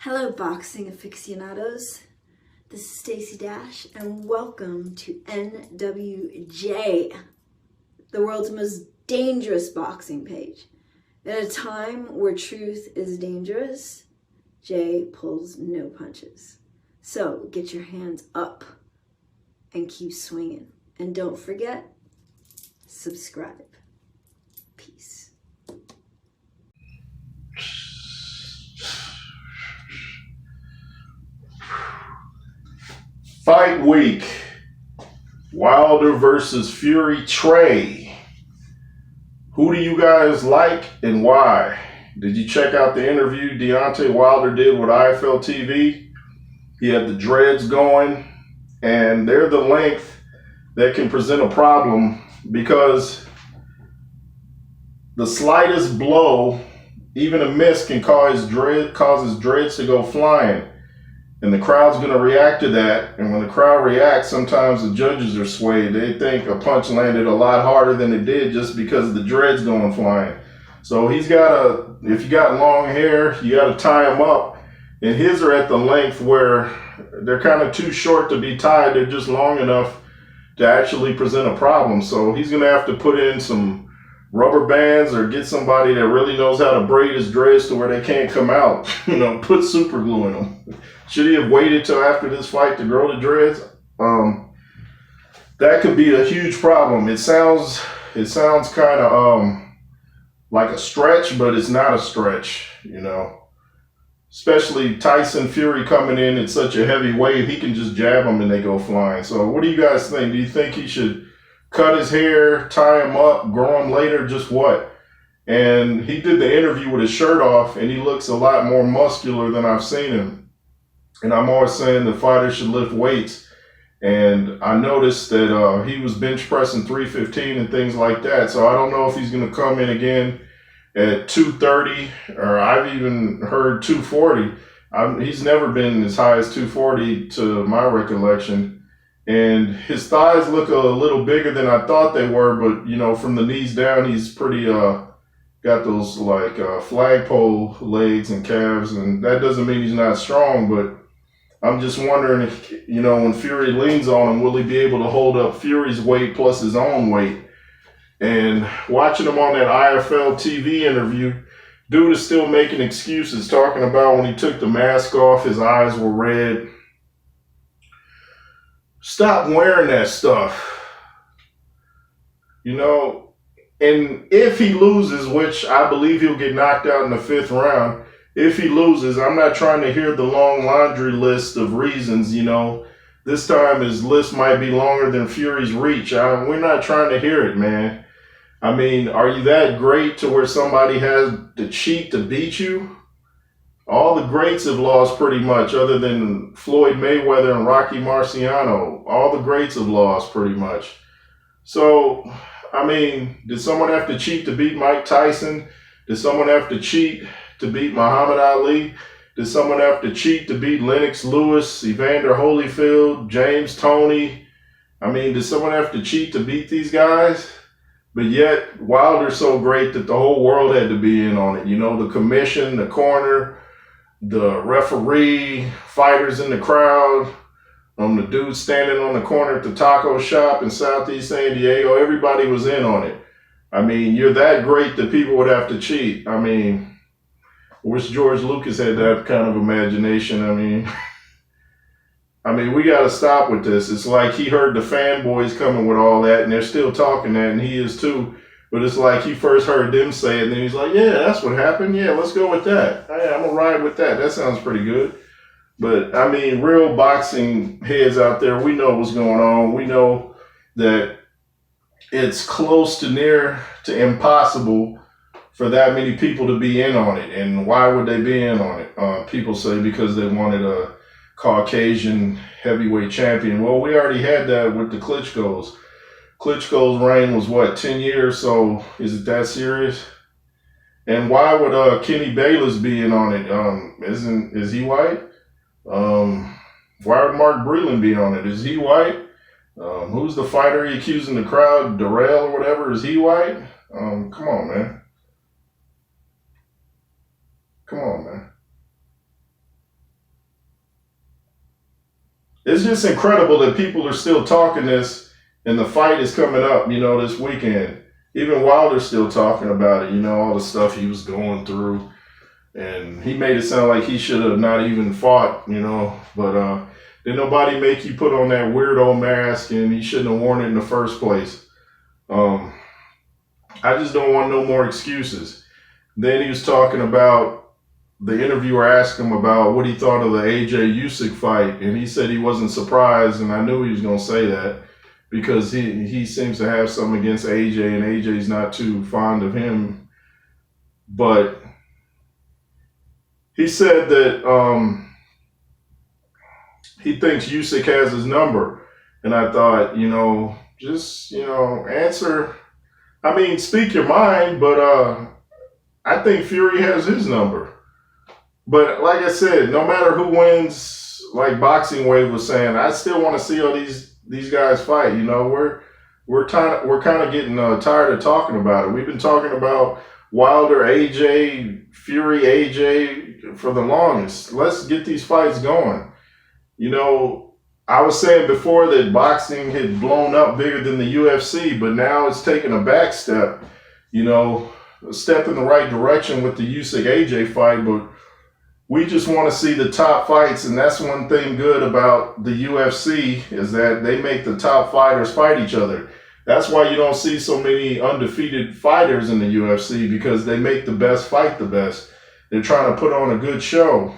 Hello, boxing aficionados. This is Stacy Dash, and welcome to N.W.J, the world's most dangerous boxing page. At a time where truth is dangerous, Jay pulls no punches. So get your hands up and keep swinging. And don't forget, subscribe. Peace. Fight week, Wilder versus Fury Trey. Who do you guys like and why? Did you check out the interview Deontay Wilder did with IFL TV? He had the dreads going, and they're the length that can present a problem because the slightest blow, even a miss, can cause his dreads to go flying. And the crowd's going to react to that. And when the crowd reacts, sometimes the judges are swayed. They think a punch landed a lot harder than it did just because of the dreads going flying. So if you got long hair, you got to tie them up. And his are at the length where they're kind of too short to be tied. They're just long enough to actually present a problem. So he's going to have to put in some rubber bands or get somebody that really knows how to braid his dreads to where they can't come out. Put super glue in them. Should he have waited till after this fight to grow the dreads? That could be a huge problem. It sounds kind of like a stretch, but it's not a stretch, Especially Tyson Fury coming in at such a heavy weight, he can just jab them and they go flying. So what do you guys think? Do you think he should cut his hair, tie him up, grow him later, just what? And he did the interview with his shirt off, and he looks a lot more muscular than I've seen him. And I'm always saying the fighter should lift weights. And I noticed that he was bench pressing 315 and things like that. So I don't know if he's going to come in again at 230, or I've even heard 240. He's never been as high as 240 to my recollection. And his thighs look a little bigger than I thought they were. But, from the knees down, he's pretty, got those flagpole legs and calves. And that doesn't mean he's not strong, but I'm just wondering if, when Fury leans on him, will he be able to hold up Fury's weight plus his own weight? And watching him on that IFL TV interview, dude is still making excuses, talking about when he took the mask off, his eyes were red. Stop wearing that stuff. And if he loses, which I believe he'll get knocked out in the 5th round, if he loses, I'm not trying to hear the long laundry list of reasons, This time his list might be longer than Fury's reach. We're not trying to hear it, man. I mean, are you that great to where somebody has to cheat to beat you? All the greats have lost pretty much, other than Floyd Mayweather and Rocky Marciano. All the greats have lost pretty much. So, did someone have to cheat to beat Mike Tyson? Did someone have to cheat to beat Muhammad Ali? Did someone have to cheat to beat Lennox Lewis, Evander Holyfield, James Toney? Did someone have to cheat to beat these guys? But yet, Wilder's so great that the whole world had to be in on it. The commission, the corner, the referee, fighters in the crowd, the dude standing on the corner at the taco shop in Southeast San Diego, everybody was in on it. You're that great that people would have to cheat. I wish George Lucas had that kind of imagination. We got to stop with this. It's like he heard the fanboys coming with all that, and they're still talking that, and he is too. But it's like he first heard them say it, and then he's like, yeah, that's what happened. Yeah, let's go with that. Yeah, I'm going to ride with that. That sounds pretty good. But, real boxing heads out there, we know what's going on. We know that it's close to near to impossible for that many people to be in on it. And why would they be in on it? People say because they wanted a Caucasian heavyweight champion. Well, we already had that with the Klitschko's. Klitschko's reign was 10 years, so is it that serious? And why would Kenny Bayless be in on it? Is he white? Why would Mark Breland be on it? Is he white? Who's the fighter he accusing the crowd? Darrell or whatever? Is he white? Come on, man. it's just incredible that people are still talking this, and the fight is coming up, this weekend. Even Wilder's still talking about it, all the stuff he was going through. And he made it sound like he should have not even fought, but did nobody make you put on that weirdo mask, and he shouldn't have worn it in the first place. I just don't want no more excuses. Then he was talking about, the interviewer asked him about what he thought of the AJ Usyk fight, and he said he wasn't surprised, and I knew he was going to say that because he seems to have something against AJ, and AJ's not too fond of him. But he said that he thinks Usyk has his number, and I thought, just answer. I mean, speak your mind, but I think Fury has his number. But like I said, no matter who wins, like Boxing Wave was saying, I still want to see all these guys fight. We're kind of getting tired of talking about it. We've been talking about Wilder, AJ, Fury, AJ for the longest. Let's get these fights going. I was saying before that boxing had blown up bigger than the UFC, but now it's taking a back step. A step in the right direction with the Usyk AJ fight, but we just want to see the top fights, and that's one thing good about the UFC is that they make the top fighters fight each other. That's why you don't see so many undefeated fighters in the UFC, because they make the best fight the best. They're trying to put on a good show.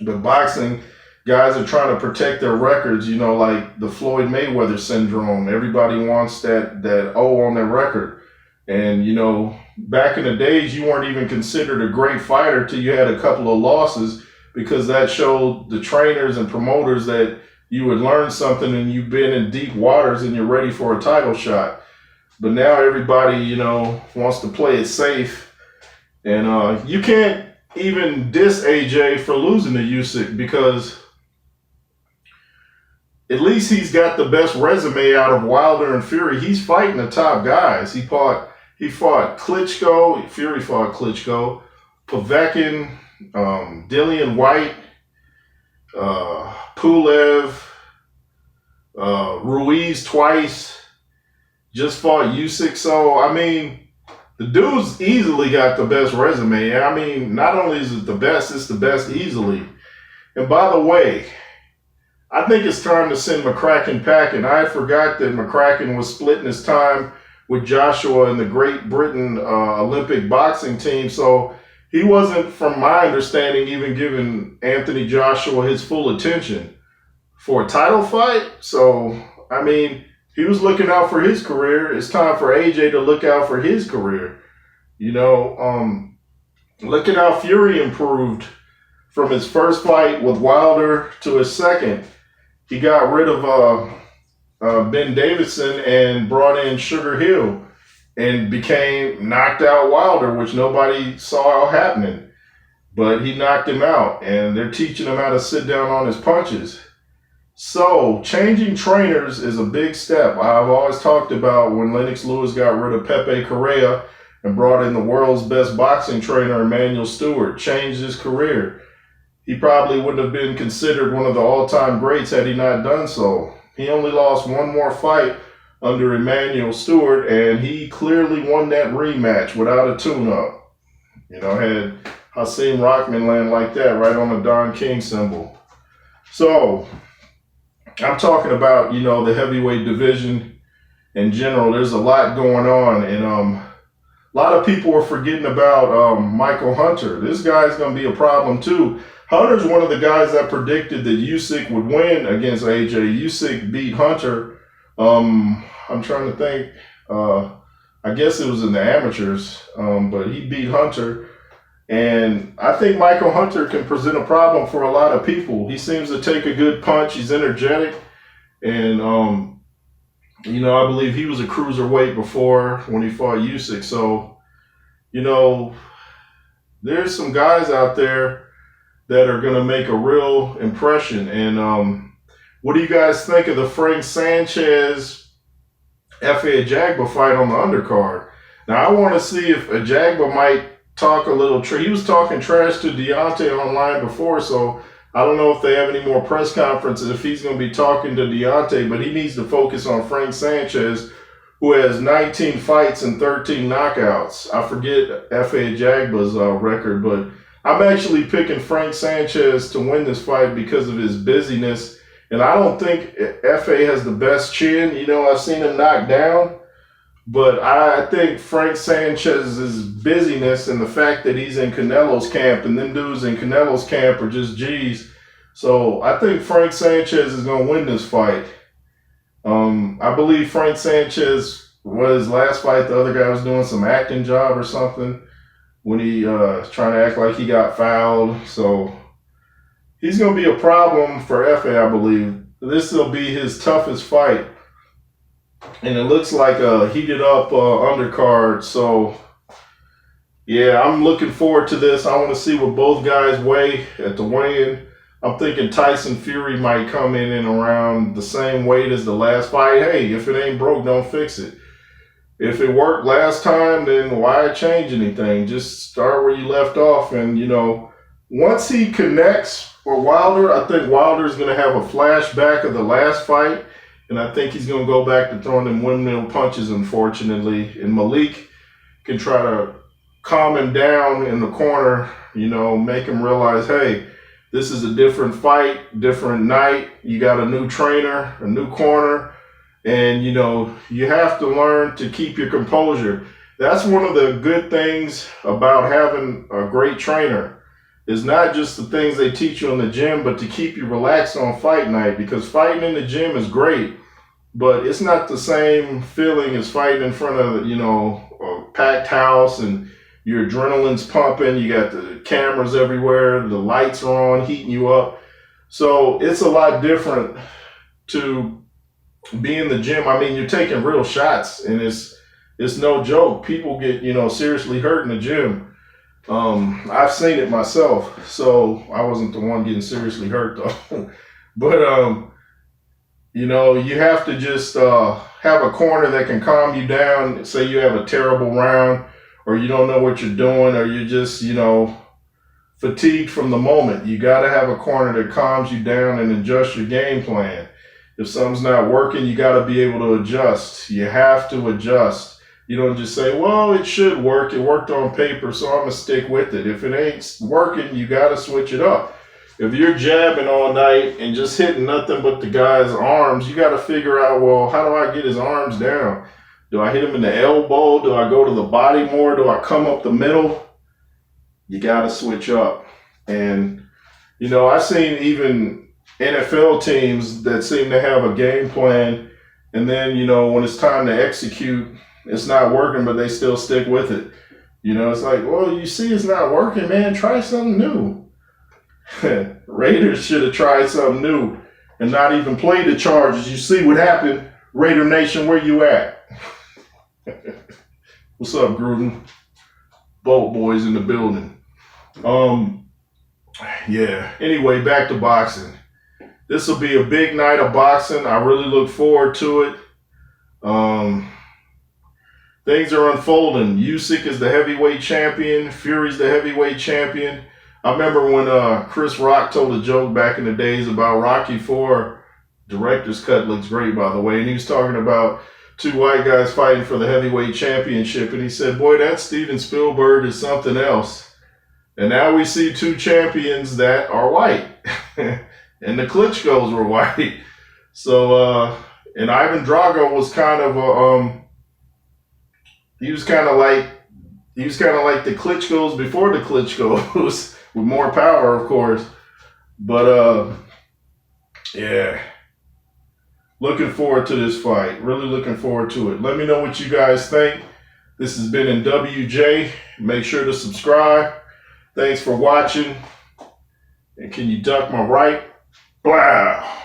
But boxing, guys are trying to protect their records, like the Floyd Mayweather syndrome. Everybody wants that O on their record. And, back in the days, you weren't even considered a great fighter till you had a couple of losses, because that showed the trainers and promoters that you would learn something and you've been in deep waters and you're ready for a title shot. But now everybody, wants to play it safe. And you can't even diss AJ for losing to Usyk, because at least he's got the best resume out of Wilder and Fury. He's fighting the top guys. He fought Klitschko. Fury fought Klitschko, Packin, Dillian White, Pulev, Ruiz twice. Just fought Usyk. So, I mean, the dude's easily got the best resume. I mean, not only is it the best, it's the best easily. And by the way, I think it's time to send McCracken packing. I forgot that McCracken was splitting his time with Joshua and the Great Britain Olympic boxing team. So he wasn't, from my understanding, even giving Anthony Joshua his full attention for a title fight. So, I mean, he was looking out for his career. It's time for AJ to look out for his career. Look at how Fury improved from his first fight with Wilder to his second. He got rid of Ben Davison and brought in Sugar Hill and knocked out Wilder, which nobody saw happening. But he knocked him out, and they're teaching him how to sit down on his punches. So changing trainers is a big step. I've always talked about when Lennox Lewis got rid of Pepe Correa and brought in the world's best boxing trainer, Emmanuel Stewart, changed his career. He probably wouldn't have been considered one of the all-time greats had he not done so. He only lost one more fight under Emmanuel Stewart, and he clearly won that rematch without a tune-up. Had Hasim Rahman land like that right on the Don King symbol. So, I'm talking about, the heavyweight division in general. There's a lot going on, and a lot of people are forgetting about Michael Hunter. This guy's going to be a problem too. Hunter's one of the guys that predicted that Usyk would win against AJ. Usyk beat Hunter. I'm trying to think. I guess it was in the amateurs, but he beat Hunter. And I think Michael Hunter can present a problem for a lot of people. He seems to take a good punch. He's energetic. And, I believe he was a cruiserweight before when he fought Usyk. So, there's some guys out there that are going to make a real impression. And what do you guys think of the Frank Sanchez F.A. Ajagba fight on the undercard? Now, I want to see if Ajagba might talk a little. He was talking trash to Deontay online before, so I don't know if they have any more press conferences, if he's going to be talking to Deontay, but he needs to focus on Frank Sanchez, who has 19 fights and 13 knockouts. I forget F.A. Jagba's record, but I'm actually picking Frank Sanchez to win this fight because of his busyness. And I don't think F.A. has the best chin. You know, I've seen him knocked down. But I think Frank Sanchez's busyness and the fact that he's in Canelo's camp and them dudes in Canelo's camp are just G's. So I think Frank Sanchez is going to win this fight. I believe Frank Sanchez was his last fight. The other guy was doing some acting job or something when he trying to act like he got fouled. So he's going to be a problem for F.A., I believe. This will be his toughest fight. And it looks like a heated up undercard. So, yeah, I'm looking forward to this. I want to see what both guys weigh at the weigh-in. I'm thinking Tyson Fury might come in around the same weight as the last fight. Hey, if it ain't broke, don't fix it. If it worked last time, then why change anything? Just start where you left off. And, you know, once he connects for Wilder, I think Wilder's going to have a flashback of the last fight. And I think he's going to go back to throwing them windmill punches, unfortunately. And Malik can try to calm him down in the corner, you know, make him realize, hey, this is a different fight, different night. You got a new trainer, a new corner. And, you know, you have to learn to keep your composure. That's one of the good things about having a great trainer. It's not just the things they teach you in the gym, but to keep you relaxed on fight night, because fighting in the gym is great, but it's not the same feeling as fighting in front of, you know, a packed house and your adrenaline's pumping. You got the cameras everywhere. The lights are on, heating you up. So it's a lot different to be in the gym. I mean, you're taking real shots, and it's no joke. People get, you know, seriously hurt in the gym. I've seen it myself, so I wasn't the one getting seriously hurt though. But you know, you have to just have a corner that can calm you down. Say you have a terrible round, or you don't know what you're doing, or you're just, you know, fatigued from the moment. You got to have a corner that calms you down and adjust your game plan. If something's not working, you got to be able to adjust. You have to adjust. You don't just say, well, it should work. It worked on paper, so I'm going to stick with it. If it ain't working, you got to switch it up. If you're jabbing all night and just hitting nothing but the guy's arms, you got to figure out, well, how do I get his arms down? Do I hit him in the elbow? Do I go to the body more? Do I come up the middle? You got to switch up. And, you know, I've seen even NFL teams that seem to have a game plan, and then, you know, when it's time to execute, it's not working, but they still stick with it. You know, it's like, well, you see it's not working, man. Try something new. Raiders should have tried something new and not even played the Chargers. You see what happened. Raider Nation, where you at? What's up, Gruden? Boat boys in the building. Yeah. Anyway, back to boxing. This will be a big night of boxing. I really look forward to it. Things are unfolding. Usyk is the heavyweight champion. Fury's the heavyweight champion. I remember when Chris Rock told a joke back in the days about Rocky IV. Director's cut looks great, by the way. And he was talking about two white guys fighting for the heavyweight championship. And he said, boy, that Steven Spielberg is something else. And now we see two champions that are white. And the Klitschko's were white. So, and Ivan Drago was kind of he was kind of like the Klitschko's before the Klitschko's, with more power, of course. But yeah, looking forward to this fight. Really looking forward to it. Let me know what you guys think. This has been N.W.J. Make sure to subscribe. Thanks for watching. And can you duck my right? Wow.